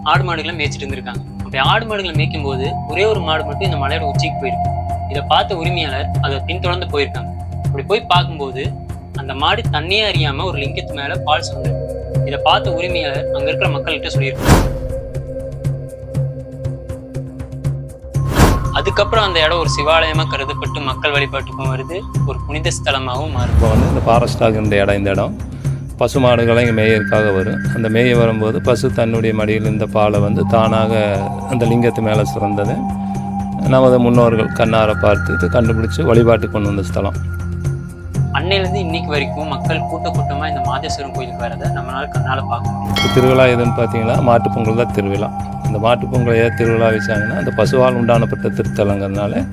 ஆடு மாடுகளை மேய்ச்சிட்டு இருந்திருக்காங்க. அப்படி ஆடு மாடுகளை மேய்க்கும் போது ஒரே ஒரு மாடு மட்டும் இந்த மலையோட உச்சிக்கு போயிருக்கு. இதை பார்த்த உரிமையாளர் அதை பின்தொடர்ந்து போயிருக்காங்க. அப்படி போய் பார்க்கும்போது அந்த மாடு தண்ணியே அறியாம ஒரு லிங்கத்து மேல பால் சுமந்திருக்கு. இதை பார்த்த உரிமையாளர் அங்க இருக்கிற மக்கள்கிட்ட சொல்லியிருக்காங்க. அதுக்கப்புறம் அந்த இடம் ஒரு சிவாலயமா கருதப்பட்டு மக்கள் வழிபாட்டுக்கும் வருது, ஒரு புனித ஸ்தலமாகவும் மாறுது. இப்போ இந்த ஃபாரஸ்டாக இந்த இடம் பசு மாடுகளை இங்கே மேயற்காக வரும். அந்த மேய வரும்போது பசு தன்னுடைய மடியில் இந்த பாலை தானாக அந்த லிங்கத்து மேலே சுரந்தது நமது முன்னோர்கள் கண்ணார பார்த்துட்டு கண்டுபிடிச்சி வழிபாட்டு கொண்டு வந்த ஸ்தலம். அன்னையிலேருந்து இன்னைக்கு வரைக்கும் மக்கள் கூட்டமாக இந்த மாதேஸ்வரன் கோயிலுக்கு வரதை நம்மளால கண்ணால் பார்க்க முடியும். திருவிழா எதுன்னு பார்த்தீங்கன்னா மாட்டுப்பொங்கல் தான் திருவிழா. அந்த மாட்டுப்பொங்கலை திருவிழா வச்சாங்கன்னா அந்த பசுவால் உண்டானப்பட்ட திருத்தலங்கிறதுனால